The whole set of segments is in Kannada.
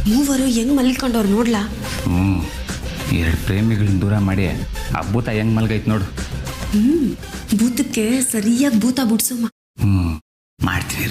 ಮೂವರು ಹೆಂಗ್ ಮಲ್ಕೊಂಡವ್ರು ನೋಡ್ಲಾ? ಎರಡು ಪ್ರೇಮಿಗಳನ್ನ ದೂರ ಮಾಡಿ ಅಬ್ಬೂತ ಹೆಂಗ್ ಮಲ್ಗೈತ್ ನೋಡು. ಭೂತಕ್ಕೆ ಸರಿಯಾಗಿ ಭೂತ ಬಿಡ್ಸಮ್ಮ. ಮಾಡ್ತೀನಿ.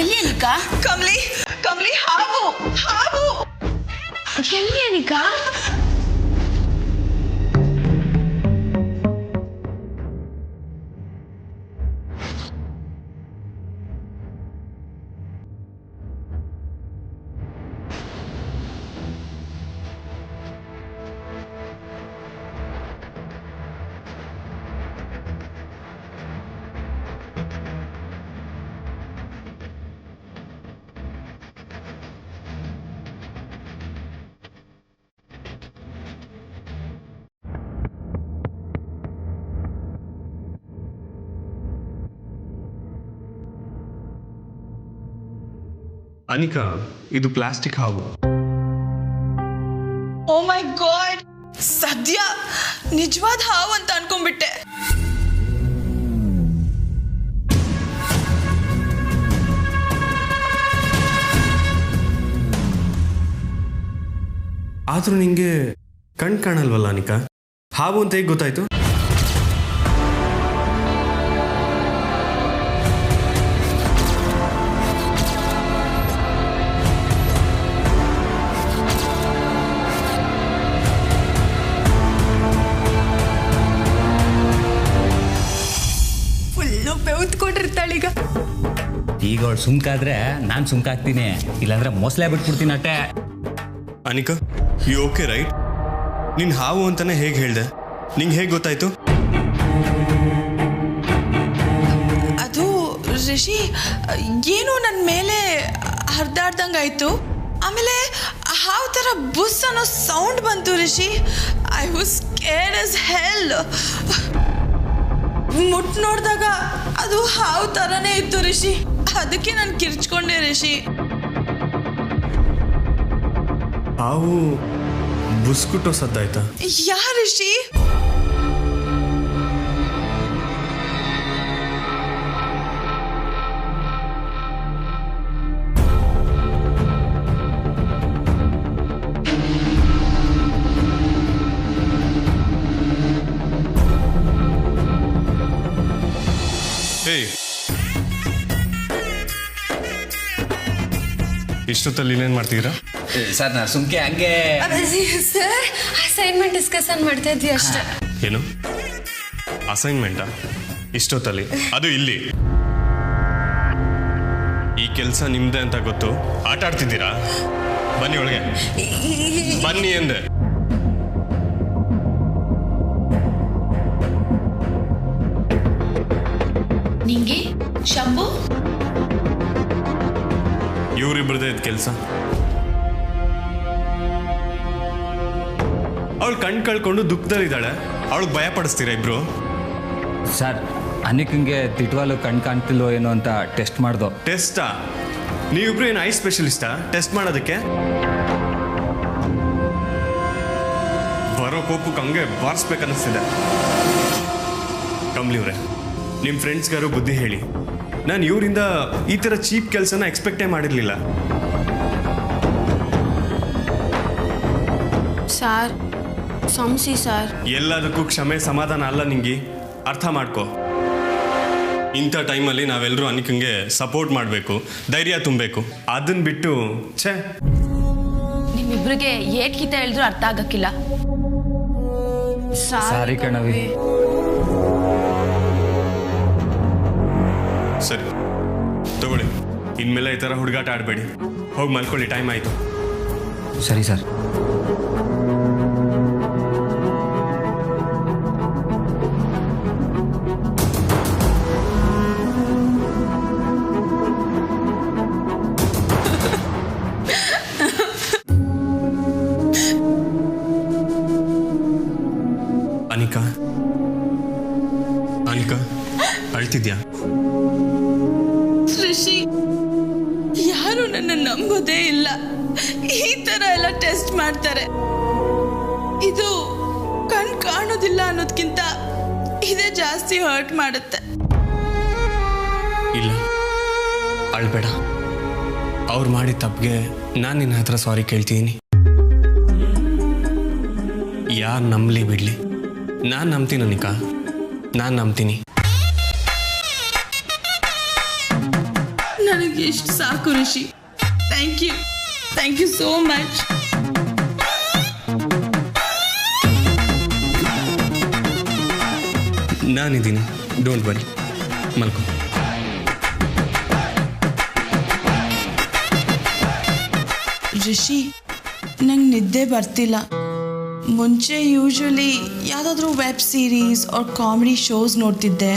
ಎಲ್ಲಿ ಅನಿಕಾ? ಕಮ್ಲಿ ಕಮ್ಲಿ ಹಾವು ಹಾವು. ಎಲ್ಲಿ ಅನಿಕಾ? ಅನಿಕಾ, ಇದು ಪ್ಲಾಸ್ಟಿಕ್ ಹಾವು. ಓ ಮೈ ಗಾಡ್, ಸದ್ಯ ನಿಜವಾದ ಹಾವು ಅಂತ ಅನ್ಕೊಂಡ್ಬಿಟ್ಟೆ. ಆದ್ರೂ ನಿಂಗೆ ಕಣ್ ಕಾಣಲ್ವಲ್ಲ ಅನಿಕಾ? ಹಾವು ಅಂತ ಹೇಗೆ ಗೊತ್ತಾಯ್ತು? ಬೆವ್ತ್ಕೊಂಡಿರ್ತಾಳೀಗ. ಈಗ ಅವಳು ಸುಮ್ಕಾದ್ರೆ ನಾನು ಸುಮ್ಕಾಗ್ತೀನಿ, ಇಲ್ಲಾಂದ್ರೆ ಮೊಸಳೆ ಬಿಟ್ಬಿಡ್ತೀನಿ ಅಟ್ಟೆ. Anika, you okay right? ನೀನ್ ಹಾವು ಅಂತಾನೆ ಹೇಗೆ ಹೇಳ್ದೆ? ನಿಂಗೆ ಹೇಗೆ ಗೊತ್ತಾಯ್ತು? ಅದು ರಿಷಿ ಏನೋ ನನ್ನ ಮೇಲೆ ಹರಿದಾಡ್ದಂಗಾಯ್ತು. ಆಮೇಲೆ ಹಾವು ಥರ ಬುಸ್ ಅನ್ನೋ ಸೌಂಡ್ ಬಂತು Rishi. I was scared as hell. ಮುಟ್ ನೋಡಿದಾಗ ಅದು ಹಾವು ಥರನೇ ಇತ್ತು ರಿಷಿ. ಅದಕ್ಕೆ ನಾನು ಕಿರ್ಚ್ಕೊಂಡೆ ರಿಷಿ. ಹಾವು ಬುಸ್ಕುಟೋ ಸದ್ದಾಯ್ತಾ? ಯಾ ರಿಷಿ? ಇಷ್ಟೊತ್ತಲ್ಲಿ ಏನೇನು ಮಾಡ್ತೀರಾ? ಸರ್ ನಾನು ಸುಮ್ಕೆ ಹಂಗೆ ಸರ್ ಅಸೈನ್ಮೆಂಟ್ ಡಿಸ್ಕಷನ್ ಮಾಡ್ತಾ ಇದ್ವಿ ಅಷ್ಟೇ. ಏನು ಅಸೈನ್ಮೆಂಟಾ? ಇಷ್ಟೊತ್ತಲ್ಲಿ? ಅದು ಇಲ್ಲಿ? ಈ ಕೆಲಸ ನಿಮ್ದೆ ಅಂತ ಗೊತ್ತು ಆಟ ಆಡ್ತಿದ್ದೀರಾ? ಬನ್ನಿ ಒಳಗೆ ಬನ್ನಿ ಎಂದೆ. ನಿಂಗೆ ಶಂಭು ಇವ್ರಿಬ್ರದೇ ಇದ್ ಕೆಲಸ. ಅವಳು ಕಣ್ ಕಳ್ಕೊಂಡು ದುಃಖದಲ್ಲಿದ್ದಾಳೆ, ಅವಳಿಗೆ ಭಯ ಪಡಿಸ್ತೀರಾ ಇಬ್ರು? ಸರ್ ಅನಿಕಂಗೆ ತಿಟ್ವಾಲು ಕಣ್ ಕಾಣ್ತಿಲ್ವೋ ಏನೋ ಅಂತ ಟೆಸ್ಟ್ ಮಾಡ್ದು. ಟೆಸ್ಟಾ? ನೀವಿಬ್ರು ಏನು ಐ ಸ್ಪೆಷಲಿಸ್ಟಾ ಟೆಸ್ಟ್ ಮಾಡೋದಕ್ಕೆ? ಬರೋ ಕೋಪಕ್ಕೆ ಹಂಗೆ ಬಾರಿಸ್ಬೇಕನ್ನಿಸ್ತಿದೆ. ಕಮ್ಲಿ ಅವ್ರೆ, ನಿಮ್ಮ ಫ್ರೆಂಡ್ಸ್ಗಾರು ಬುದ್ಧಿ ಹೇಳಿ. ನಾನು ಇವರಿಂದ ಈ ಥರ ಚೀಪ್ ಕೆಲಸನ ಎಕ್ಸ್ಪೆಕ್ಟೇ ಮಾಡಿರಲಿಲ್ಲ. ಸಾರ್ ಸಂಸಿ ಸರ್. ಎಲ್ಲದಕ್ಕೂ ಕ್ಷಮೆ ಸಮಾಧಾನ ಅಲ್ಲ ನಿಂಗೆ. ಅರ್ಥ ಮಾಡ್ಕೋ. ಇಂಥ ಟೈಮಲ್ಲಿ ನಾವೆಲ್ಲರೂ ಅನಿಕಂಗೆ ಸಪೋರ್ಟ್ ಮಾಡಬೇಕು, ಧೈರ್ಯ ತುಂಬಬೇಕು. ಅದನ್ನ ಬಿಟ್ಟು ಛೇ. ನಿಮ್ಮಿಬ್ರಿಗೆ ಏಟ್ ಗೀತ ಹೇಳಿದ್ರು ಅರ್ಥ ಆಗಕ್ಕಿಲ್ಲ. ಸಾರಿ ಕಣವಿ. ಸರಿ ತಗೊಳ್ಳಿ, ಇನ್ಮೇಲೆ ಈ ಥರ ಹುಡುಗಾಟ ಆಡಬೇಡಿ. ಹೋಗಿ ಮಲ್ಕೊಳ್ಳಿ, ಟೈಮ್ ಆಯಿತು. ಸರಿ ಸರ್. ಅನಿಕಾ, ಅನಿಕಾ ಅಳ್ತಿದ್ಯಾ? ಋಷಿ, ಯಾರು ನನ್ನ ನಂಬೋದೇ ಇಲ್ಲ. ಈ ತರ ಎಲ್ಲ ಟೆಸ್ಟ್ ಮಾಡ್ತಾರೆ. ಇದು ಕಣ್ ಕಾಣೋದಿಲ್ಲ ಅನ್ನೋದ್ಕಿಂತ ಇದೇ ಜಾಸ್ತಿ ಹರ್ಟ್ ಮಾಡುತ್ತೆ. ಇಲ್ಲ, ಅಳ್ಬೇಡ. ಅವ್ರು ಮಾಡಿದ ತಪ್ಪಿಗೆ ನಾನು ನಿನ್ನ ಹತ್ರ ಸಾರಿ ಕೇಳ್ತೀನಿ. ಯಾರು ನಂಬಲಿ ಬಿಡ್ಲಿ, ನಾನು ನಂಬ್ತೀನಿ ಅನಿಕಾ, ನಾನು ನಂಬ್ತೀನಿ. ನನಗೆ ಎಷ್ಟು ಸಾಕು Rishi. Thank you so much. ನಾನಿದ್ದೀನಿ, ಡೋಂಟ್ ವರಿ, ಮಲ್ಕೊ. ಋಷಿ, ನಂಗೆ ನಿದ್ದೆ ಬರ್ತಿಲ್ಲ. ಮುಂಚೆ ಯೂಶ್ವಲಿ ಯಾವುದಾದ್ರೂ web series or comedy shows ನೋಡ್ತಿದ್ದೆ,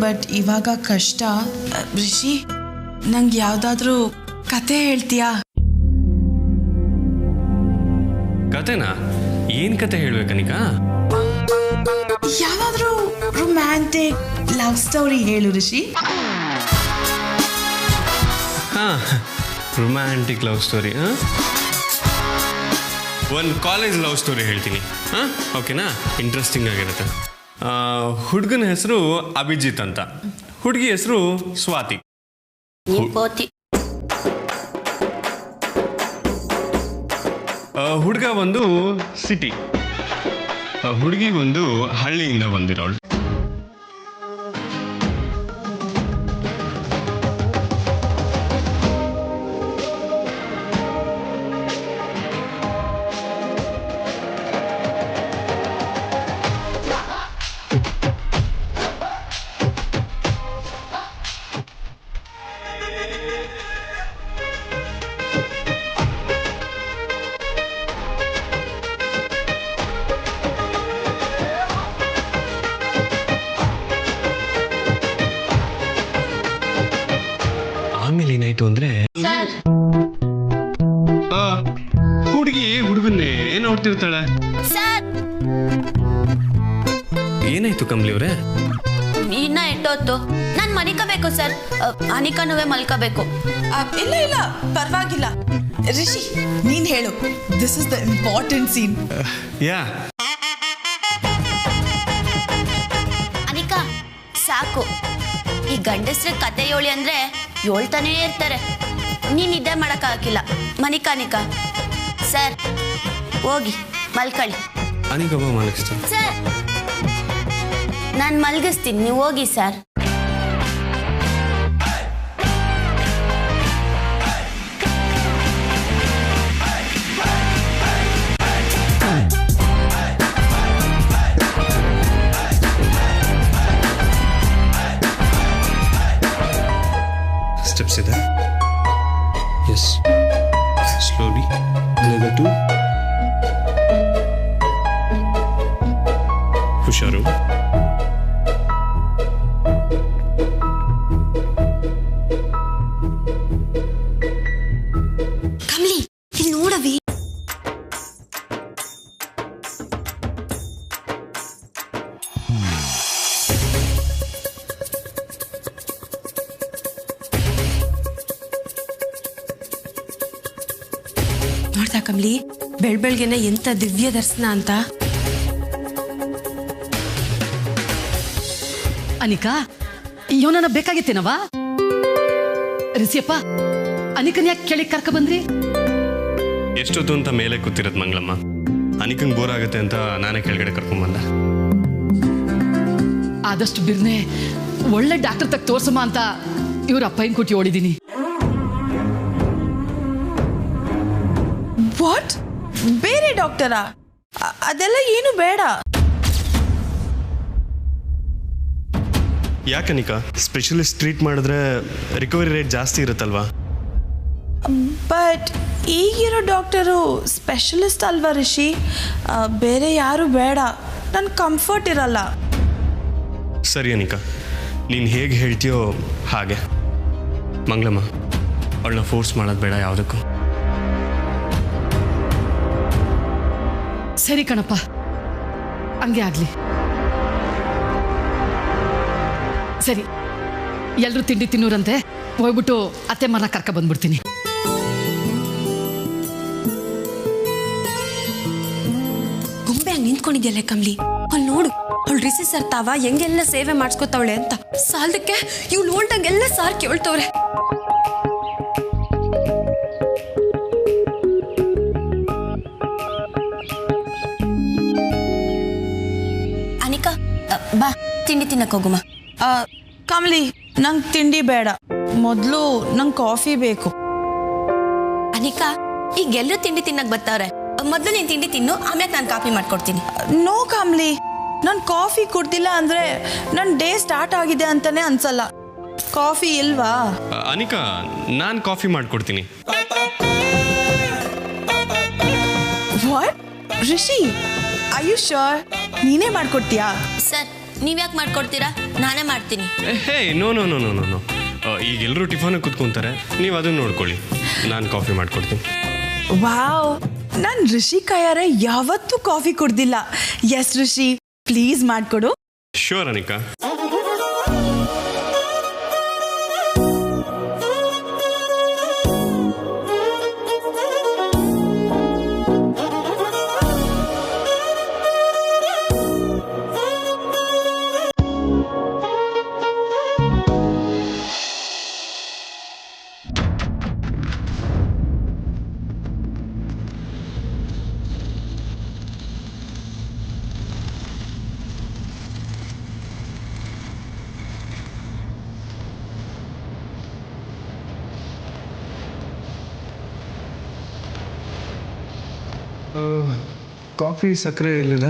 ಬಟ್ ಇವಾಗ ಕಷ್ಟ. ಋಷಿ, ನಂಗೆ ಯಾವುದಾದ್ರೂ ಕತೆ ಹೇಳ್ತೀಯಾ? ಕತೆನಾ? ಏನು ಕತೆ ಹೇಳ್ಬೇಕನಿಕಾ? ಯಾವುದಾದ್ರೂ ರೊಮ್ಯಾಂಟಿಕ್ ಲವ್ ಸ್ಟೋರಿ ಹೇಳು ಋಷಿ. ಹಾಂ, ರೊಮ್ಯಾಂಟಿಕ್ ಲವ್ ಸ್ಟೋರಿ. ಹಾಂ, ಒಂದು ಕಾಲೇಜ್ ಲವ್ ಸ್ಟೋರಿ ಹೇಳ್ತೀನಿ. ಹಾಂ, ಓಕೆನಾ? ಇಂಟ್ರೆಸ್ಟಿಂಗ್ ಆಗಿರುತ್ತೆ. ಹುಡುಗನ ಹೆಸರು ಅಭಿಜಿತ್ ಅಂತ, ಹುಡುಗಿ ಹೆಸರು ಸ್ವಾತಿ. ಹುಡುಗ ಒಂದು ಸಿಟಿ, ಹುಡುಗಿ ಒಂದು ಹಳ್ಳಿಯಿಂದ ಬಂದಿರೋಳು. ಆಮೇಲೆ ಏನಾಯ್ತು ಅಂದ್ರೆ, ಹುಡುಗಿ ಹುಡುಗನ್ನೇ ನೋಡ್ತಿರ್ತಾಳೆ. ಏನಾಯ್ತು ಕಮಲಿ ಅವ್ರೆ? ಇನ್ನ ಎಷ್ಟೊತ್ತು? ನಾನು ಮಲ್ಕೋಬೇಕು ಸರ್. ಅನಿಕಾನುವೆ ಮಲ್ಕೋಬೇಕು. ಇಲ್ಲ ಪರವಾಗಿಲ್ಲ. ರಿಷಿ, ನೀನ್ ಹೇಳು. This is the important scene. Yeah, Anika ಸಾಕು. ಈ ಗಂಡಸ್ರ ಕತೆ ಹೇಳಿ ಅಂದ್ರೆ ಹೇಳ್ತಾನೇ ಇರ್ತಾರೆ. ನೀನ್ ನಿದ್ದೆ ಮಾಡಕ್ಕಾಗಿಲ್ಲ. ಅನಿಕಾ ಸರ್, ಹೋಗಿ ಮಲ್ಕೊಳ್ಳಿ. ಅನಿಕಾ ಮಲಗಿಸ್ತೀನಿ ಸರ್. ನಾನು ಮಲಗಿಸ್ತೀನಿ, ನೀವು ಹೋಗಿ ಸರ್. ಸ್ಟೆಪ್ಸ್ ಇದೆ. Yes, slowly. ಲೆವೆಲ್ 2. ಹುಷಾರು. ಕಮಲಿ, ಇಲ್ಲಿ ನೋಡವಿ. ನೋಡ್ತಾ ಕಮಲಿ, ಬೆಳ್ಬೆಳ್ಗೆನೆ ಎಂತ ದಿವ್ಯ ದರ್ಶನ ಅಂತ. ಅನಿಕಾ, ಇವನನ್ನ ಬೇಕಾಗಿತ್ತೇನವಾ? ರಿಸಿಯಪ್ಪ, ಅನಿಕನ್ ಯಾಕೆ ಕೆಳಗೆ ಕರ್ಕ ಬಂದ್ರಿ? ಎಷ್ಟೊತ್ತು ಅಂತ ಮೇಲೆ ಕೂತಿರೋದು ಮಂಗಳಮ್ಮ. ಅನಿಕಂಗೆ ಬೋರ್ ಆಗುತ್ತೆ ಅಂತ ನಾನೇ ಕೆಳಗಡೆ ಕರ್ಕೊಂಡ್ಬಂದ. ಆದಷ್ಟು ಬಿರ್ನೆ ಒಳ್ಳೆ ಡಾಕ್ಟರ್ ತಕ್ಕ ತೋರ್ಸಮ್ಮ ಅಂತ ಇವ್ರ ಅಪ್ಪಯ್ಯನ ಕೊಟ್ಟು ಹೇಳಿದೀನಿ. ವಾಟ್? ಬೇರೆ ಡಾಕ್ಟರಾ? ಅದೆಲ್ಲ ಏನು ಬೇಡ. ಯಾಕನಿಕಾ ಸ್ಪೆಷಲಿಸ್ಟ್ ಟ್ರೀಟ್ ಮಾಡಿದ್ರೆ ರಿಕವರಿ ರೇಟ್ ಜಾಸ್ತಿ ಇರುತ್ತಲ್ವಾ? ಬಟ್ ಈಗಿರೋ ಡಾಕ್ಟರು ಸ್ಪೆಷಲಿಸ್ಟ್ ಅಲ್ವಾ ರಿಷಿ? ಬೇರೆ ಯಾರು ಬೇಡ, ನನ್ನ ಕಂಫರ್ಟ್ ಇರಲ್ಲ. ಸರಿ ಅನಿಕಾ, ನೀನು ಹೇಗೆ ಹೇಳ್ತೀಯೋ ಹಾಗೆ. ಮಂಗಳಮ್ಮ, ಅವಳನ್ನ ಫೋರ್ಸ್ ಮಾಡೋದು ಬೇಡ ಯಾವುದಕ್ಕೂ. ಸರಿ ಕಣಪ್ಪ, ಹಂಗೆ ಆಗ್ಲಿ. ಸರಿ, ಎಲ್ರು ತಿಂಡಿ ತಿನ್ನೂರಂತೆ, ಹೋಗ್ಬಿಟ್ಟು ಅತ್ತೆ ಮರನ ಕರ್ಕ ಬಂದ್ಬಿಡ್ತೀನಿ. ಗೊಂಬೆ ಹಂಗೆ ನಿಂತ್ಕೊಂಡಿದ್ಯಲ್ಲ ಕಮ್ಲಿ, ಅಲ್ಲಿ ನೋಡು, ಅವಳು ರಿಸಿ ಸರ್ ತಾವ ಹೆಂಗೆಲ್ಲ ಸೇವೆ ಮಾಡಿಸ್ಕೊತಾವಳೆ ಅಂತ. ಸಾಲದಕ್ಕೆ ಇವ್ಳು ನೋಡ್ದಂಗೆಲ್ಲ ಸಾರ್ ಕೇಳ್ತವ್ರೆ. ಅನಿಕಾ ಬಾ ತಿಂಡಿ ತಿನ್ನಕ್ ಹೋಗುಮ. ಕಮಲಿ, ನಂಗೆ ತಿಂಡಿ ಬೇಡ, ಮೊದಲು ನಂಗೆ ಕಾಫಿ ಬೇಕು. ಅನಿಕಾ, ಈಗ ಎಲ್ಲರೂ ತಿಂಡಿ ತಿನ್ನಕ್ ಬರ್ತಾವ್ರೆ, ಮೊದಲು ನೀನು ತಿಂಡಿ ತಿನ್ನು, ಆಮ್ಯಾಗ ನಾನು ಕಾಫಿ ಮಾಡ್ಕೊಡ್ತೀನಿ. ನೋ ಕಮಲಿ, ನಾನು ಕಾಫಿ ಕುಡ್ದಿಲ್ಲ ಅಂದ್ರೆ ನನ್ನ ಡೇ ಸ್ಟಾರ್ಟ್ ಆಗಿದೆ ಅಂತಾನೆ ಅನ್ಸಲ್ಲ. ಕಾಫಿ ಇಲ್ವಾ? ಅನಿಕಾ, ನಾನು ಕಾಫಿ ಮಾಡಿಕೊಡ್ತೀನಿ. What? Rishi, I you sure? ನೀನೇ ಮಾಡ್ಕೊಡ್ತೀಯಾ? ಸರ್, ನೀವ್ಯಾಕೆ ಮಾಡ್ಕೊಡ್ತೀರಾ? ನಾನೇ ಮಾಡ್ತೀನಿ. Hey, no no no no no no. ಈಗ ಎಲ್ಲರೂ ಟಿಫಾನಿಗೆ ಕುತ್ಕೊಂತಾರೆ, ನೀವು ಅದನ್ನು ನೋಡ್ಕೊಳ್ಳಿ, ನಾನು ಕಾಫಿ ಮಾಡಿಕೊಡ್ತೀನಿ. ವಾವ್, ನಾನು ರಿಷಿ ಕೈಯಾರೆ ಯಾವತ್ತೂ ಕಾಫಿ ಕುಡ್ದಿಲ್ಲ. ಎಸ್ ರಿಷಿ, ಪ್ಲೀಸ್ ಮಾಡ್ಕೊಡು. ಶ್ಯೂರ್ ಅನಿಕಾ. ಕಾಫಿ ಸಕ್ಕರೆ ಇರಲಿಲ್ಲ.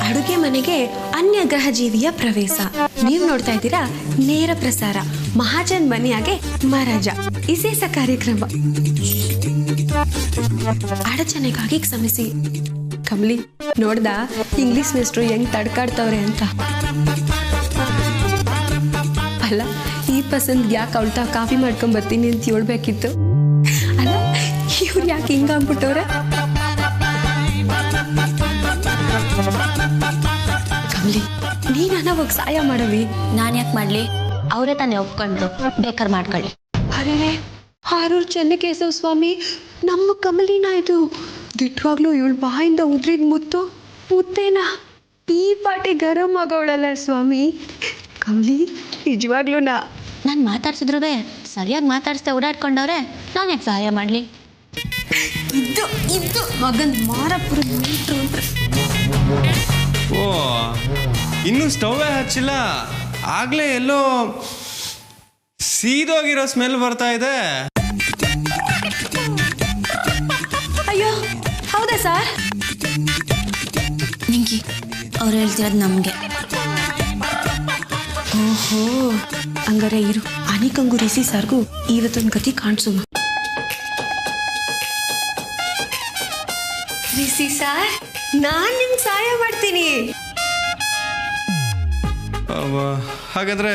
ಅಡುಗೆ ಮನೆಗೆ ಅನ್ಯ ಗ್ರಹ ಜೀವಿಯ ಪ್ರವೇಶ. ನೀವು ನೋಡ್ತಾ ಇದ್ದೀರಾ ನೇರ ಪ್ರಸಾರ ಮಹಾಜನ್ ಮನೆಯಾಗೆ ಮಹಾರಾಜ ವಿಶೇಷ ಕಾರ್ಯಕ್ರಮ. ಅಡಚಣೆಗಾಗಿ ಕ್ಷಮಿಸಿ. ಕಮಲಿ, ನೋಡ್ದ ಇಂಗ್ಲಿಷ್ ಮೇಸ್ಟ್ರು ಹೆಂಗ್ ತಡ್ಕಾಡ್ತವ್ರೆ ಅಂತ. ಅಲ್ಲ, ಈ ಪಸಂದ್ ಯಾಕೆ ಅವಳ್ತಾ ಕಾಫಿ ಮಾಡ್ಕೊಂಡ್ ಬರ್ತೀನಿ ಅಂತ ಹೇಳ್ಬೇಕಿತ್ತು. ಅಲ್ಲ, ಇವ್ರು ಯಾಕೆ ಹಿಂಗಾಗ್ಬಿಟ್ಟವ್ರೆ? ಕಮಲಿ, ನೀನ್ ಅವಾಗ ಸಹಾಯ ಮಾಡವಿ. ನಾನು ಯಾಕೆ ಮಾಡ್ಲಿ? ಅವರೇ ತಾನೇ ಒಪ್ಕೊಂಡು ಬೇಕಾರ್ ಮಾಡ್ಕೊಳ್ಳಿ. ಅರೆ, ಹಾರೂರು ಚೆನ್ನಕೇಶವ ಸ್ವಾಮಿ, ನಮ್ಮ ಕಮಲಿನ ಇದು. ದಿಟ್ಟವಾಗ್ಲೂ ಇವಳು ಬಾಯಿಂದ ಉದ್ರಿದ ಮುತ್ತೇನಾ ಈ ಪಾಟಿ ಗರಂ ಆಗೋಳಲ್ಲ ಸ್ವಾಮಿ. ಕಮಲಿ, ನಿಜವಾಗ್ಲೂ ನಾನು ಮಾತಾಡ್ಸಿದ್ರು ಸರಿಯಾಗಿ ಮಾತಾಡಿಸ್ದೆ ಓಡಾಡ್ಕೊಂಡವ್ರೆ, ನಾನು ಯಾಕೆ ಸಹಾಯ ಮಾಡಲಿ? ಇದ್ದು ಮಗನ್ ಮಾರಪುರ ಓ, ಇನ್ನೂ ಸ್ಟವ್ವೇ ಹಚ್ಚಿಲ್ಲ, ಆಗ್ಲೇ ಎಲ್ಲೋ ಸೀದೋಗಿರೋ ಸ್ಮೆಲ್ ಬರ್ತಾ ಇದೆ. ಅಯ್ಯೋ, ಹೌದಾ ಸರ್? ನಿಂಗೆ ಅವ್ರು ಹೇಳ್ತಿರೋದು ನಮಗೆ. ಓಹೋ, ಹಂಗಾರೆ ಇರು, ಅನಿಕಂಗು ರಿಸಿ ಸರ್ಗೂ ಇವತ್ತೊಂದು ಗತಿ ಕಾಣಿಸುಮ. ರಿಸಿ ಸರ್, ನಾನ್ ನಿಮ್ಗೆ ಸಹಾಯ ಮಾಡ್ತೀನಿ. ಹಾಗಾದ್ರೆ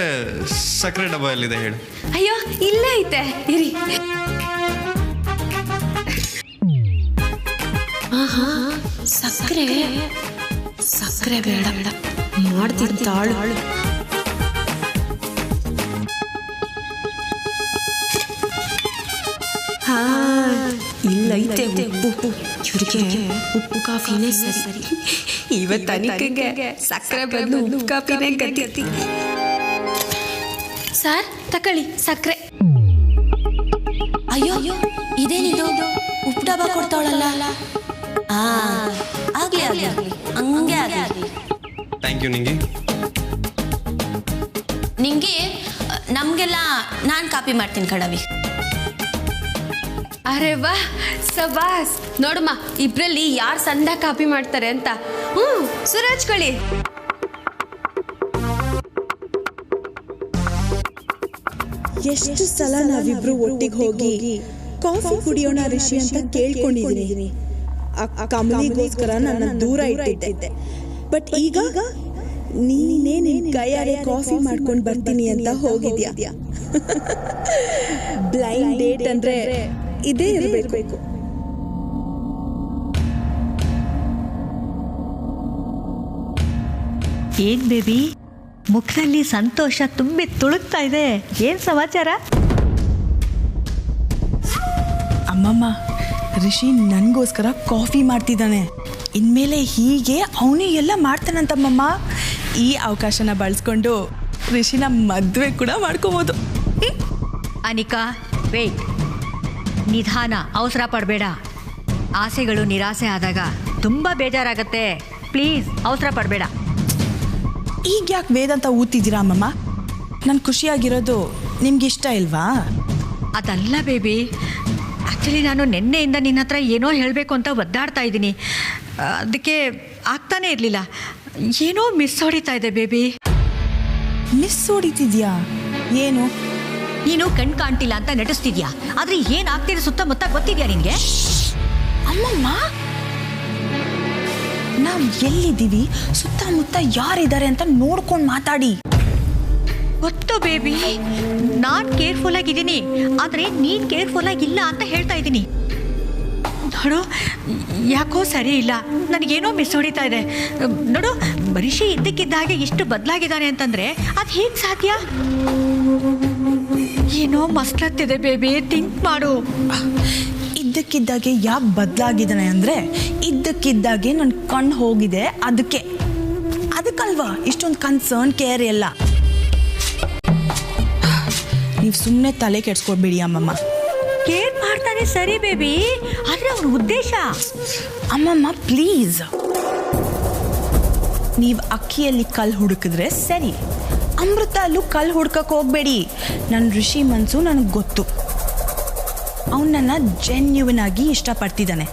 ಸಕ್ಕರೆ ಡಬ್ಬ ಎಲ್ಲಿದೆ ಹೇಳು? ಅಯ್ಯೋ, ಇಲ್ಲೇ ಐತೆ, ಇರಿ. ಸಕ್ಕರೆ ಸಕ್ಕರೆ ಬೇಡ ಬೇಡ ಮಾಡ್ತಿದ್ದಾಳು. ಹಾ ಇಲ್ಲೈತೆ ಉಪ್ಪು. ಇವ್ರಿಗೆ ಉಪ್ಪು ಕಾಫಿನೇ ಸರಿ. ಇವತ್ತು ಅನಿಕೆಗೆ ಸಕ್ಕರೆ ಬದಲು ಉಪ್ಪು ಕಾಫಿನೇ ಗತಿ. ಸರ್ ತಕೊಳ್ಳಿ ಸಕ್ಕರೆ. ಅಯ್ಯೋ ಇದೇನಿದು ಉಪ್ಪು ಡಬ್ಬ ಕೊಡ್ತಾವಳಲ್ಲ. ಆಗ್ಲಿ ಆಗ್ಲಿ ಹಂಗೆ ಆಗ್ಲಿ. ಥ್ಯಾಂಕ್ ಯು ನಿಂಗೆ ನಮ್ಗೆಲ್ಲ ನಾನು ಕಾಪಿ ಮಾಡ್ತೀನಿ ಕಣವಿ. ಅರೆ ವಾ ಸಬಾಸ್. ನೋಡಮ್ಮ ಇಬ್ರಲ್ಲಿ ಯಾರು ಸಂದ ಕಾಪಿ ಮಾಡ್ತಾರೆ ಅಂತ. ಸುರಾಜ್ ಕಳಿ. ಎಷ್ಟು ಸಲ ನಾವಿಬ್ರು ಒಟ್ಟಿಗೆ ಹೋಗಿ ಕಾಫಿ ಕುಡಿಯೋಣ ಋಷಿ ಅಂತ ಕೇಳ್ಕೊಂಡಿದ್ದೀನಿ. ಕಮಲಿಗೋಸ್ಕರ ನನ್ನ ದೂರ ಇಟ್ಟಿದ್ದೆ. ಬಟ್ ಈಗ ನೀನೇ ನಿನ್ ಕೈಯಾರೆ ಕಾಫಿ ಮಾಡ್ಕೊಂಡು ಬರ್ತೀನಿ ಅಂತ ಹೋಗಿದ್ಯಾ. ಬ್ಲೈಂಡ್ ಡೇಟ್ ಅಂದ್ರೆ ಇದೇ ಇರಬೇಕು. ಏನ್ ಬೇಬಿ, ಮುಖದಲ್ಲಿ ಸಂತೋಷ ತುಂಬಿ ತುಳುಕ್ತಾ ಇದೆ. ಏನ್ ಸಮಾಚಾರ? ಅಮ್ಮಮ್ಮ, ರಿಷಿ ನನಗೋಸ್ಕರ ಕಾಫಿ ಮಾಡ್ತಿದ್ದಾನೆ. ಇನ್ಮೇಲೆ ಹೀಗೆ ಅವನಿಗೆಲ್ಲ ಮಾಡ್ತಾನಂತಮ್ಮಮ್ಮ. ಈ ಅವಕಾಶನ ಬಳಸ್ಕೊಂಡು ರಿಷಿನ ಮದುವೆ ಕೂಡ ಮಾಡ್ಕೋಬೋದು. ಅನಿಕಾ ವೇಟ್, ನಿಧಾನ, ಅವಸರ ಪಡಬೇಡ. ಆಸೆಗಳು ನಿರಾಸೆ ಆದಾಗ ತುಂಬ ಬೇಜಾರಾಗತ್ತೆ. ಪ್ಲೀಸ್ ಅವಸರ ಪಡಬೇಡ. ಈಗ ಯಾಕೆ ವೇದಂತ ಊದ್ತಿದ್ದೀರಾ ಅಮ್ಮಮ್ಮ? ನಾನು ಖುಷಿಯಾಗಿರೋದು ನಿಮ್ಗೆ ಇಷ್ಟ ಇಲ್ವಾ? ಅದಲ್ಲ ಬೇಬಿ, ಆ್ಯಕ್ಚುಲಿ ನಾನು ನಿನ್ನೆಯಿಂದ ನಿನ್ನ ಹತ್ರ ಏನೋ ಹೇಳಬೇಕು ಅಂತ ಒದ್ದಾಡ್ತಾ ಇದ್ದೀನಿ. ಅದಕ್ಕೆ ಆಗ್ತಾನೇ ಇರಲಿಲ್ಲ. ಏನೋ ಮಿಸ್ ಹೊಡಿತಾ ಇದೆ ಬೇಬಿ. ಮಿಸ್ ಹೊಡಿತಿದ್ಯಾ? ಏನು? ನೀನು ಕಣ್ ಕಾಣ್ತಿಲ್ಲ ಅಂತ ನಟಿಸ್ತಿದ್ಯಾ, ಆದರೆ ಏನಾಗ್ತಿದೆ ಸುತ್ತಮುತ್ತ ಗೊತ್ತಿದ್ಯಾ ನಿನಗೆ? ಅಮ್ಮಮ್ಮ, ನಾವು ಎಲ್ಲಿದ್ದೀವಿ, ಸುತ್ತಮುತ್ತ ಯಾರಿದ್ದಾರೆ ಅಂತ ನೋಡ್ಕೊಂಡು ಮಾತಾಡಿ. ಗೊತ್ತು ಬೇಬಿ, ನಾನು ಕೇರ್ಫುಲ್ ಆಗಿದ್ದೀನಿ, ಆದರೆ ನೀನು ಕೇರ್ಫುಲ್ ಆಗಿಲ್ಲ ಅಂತ ಹೇಳ್ತಾ ಇದ್ದೀನಿ. ನೋಡು, ಯಾಕೋ ಸರಿ ಇಲ್ಲ, ನನಗೇನೋ ಮಿಸ್ ಹೊಡಿತಾ ಇದೆ. ನೋಡು, ರಿಷಿ ಇದ್ದಕ್ಕಿದ್ದ ಹಾಗೆ ಇಷ್ಟು ಬದಲಾಗಿದ್ದಾನೆ ಅಂತಂದರೆ ಅದು ಹೇಗೆ ಸಾಧ್ಯ? ಏನೋ ಮಸ್ಲತ್ತಿದೆ ಬೇಬಿ, ಥಿಂಕ್ ಮಾಡು. ಇದ್ದಕ್ಕಿದ್ದಾಗೆ ಯಾಕೆ ಬದಲಾಗಿದ್ದಾನೆ ಅಂದರೆ, ಇದ್ದಕ್ಕಿದ್ದಾಗೆ ನನ್ನ ಕಣ್ಣು ಹೋಗಿದೆ, ಅದಕ್ಕಲ್ವಾ ಇಷ್ಟೊಂದು ಕನ್ಸರ್ನ್, ಕೇರ್ ಎಲ್ಲ. ನೀವು ಸುಮ್ಮನೆ ತಲೆ ಕೆಡ್ಸ್ಕೊಡ್ಬೇಡಿ ಅಮ್ಮಮ್ಮ. ಕೇರ್ ಮಾಡ್ತಾನೆ ಸರಿ ಬೇಬಿ, ಆದರೆ ಅವನ ಉದ್ದೇಶ. ಅಮ್ಮಮ್ಮ ಪ್ಲೀಸ್, ನೀವು ಅಕ್ಕಿಯಲ್ಲಿ ಕಲ್ಲು ಹುಡುಕಿದ್ರೆ ಸರಿ, ಅಮೃತ ಅಲ್ಲೂ ಕಲ್ಲು ಹುಡ್ಕಕ್ಕೆ ಹೋಗಬೇಡಿ. ನನ್ನ ಋಷಿ ಮನಸ್ಸು ನನಗೆ ಗೊತ್ತು. ಅವನನ್ನು ಜೆನ್ಯೂನ್ ಆಗಿ ಇಷ್ಟಪಡ್ತಿದ್ದಾನೆ.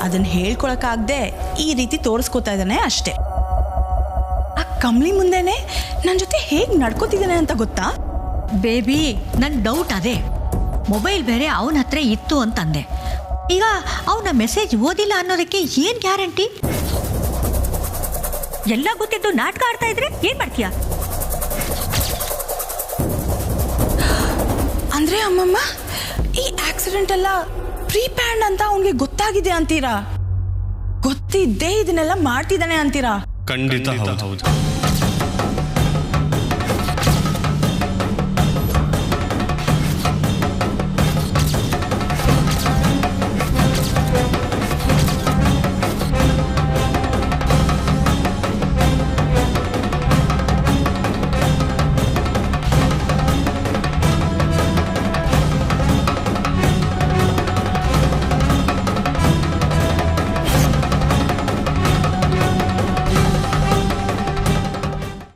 ಅದನ್ನು ಹೇಳ್ಕೊಳಕ್ಕಾಗದೆ ಈ ರೀತಿ ತೋರಿಸ್ಕೊತಾ ಇದ್ದಾನೆ ಅಷ್ಟೇ. ಆ ಕಮಲಿ ಮುಂದೆನೆ ನನ್ನ ಜೊತೆ ಹೇಗೆ ನಡ್ಕೋತಿದ್ದಾನೆ ಅಂತ ಗೊತ್ತಾ? ಬೇಬಿ, ನನ್ನ ಡೌಟ್ ಅದೇ. ಮೊಬೈಲ್ ಬೇರೆ ಅವನ ಹತ್ರ ಇತ್ತು ಅಂತಂದೆ. ಈಗ ಅವನ ಮೆಸೇಜ್ ಓದಿಲ್ಲ ಅನ್ನೋದಕ್ಕೆ ಏನು ಗ್ಯಾರಂಟಿ? ಎಲ್ಲ ಗೊತ್ತಿದ್ದು ನಾಟಕ ಆಡ್ತಾ ಇದ್ರೆ ಏನು ಮಾಡ್ತೀಯಾ? ಅಂದರೆ ಅಮ್ಮಮ್ಮ, ಈ ಆಕ್ಸಿಡೆಂಟ್ ಎಲ್ಲ ಪ್ರೀಪ್ಯಾನ್ಡ್ ಅಂತ ಅವನಿಗೆ ಗೊತ್ತಾಗಿದೆ ಅಂತೀರಾ? ಗೊತ್ತಿದ್ದೇ ಇದನ್ನೆಲ್ಲ ಮಾಡ್ತಿದ್ದಾನೆ ಅಂತೀರಾ? ಖಂಡಿತ ಹೌದು.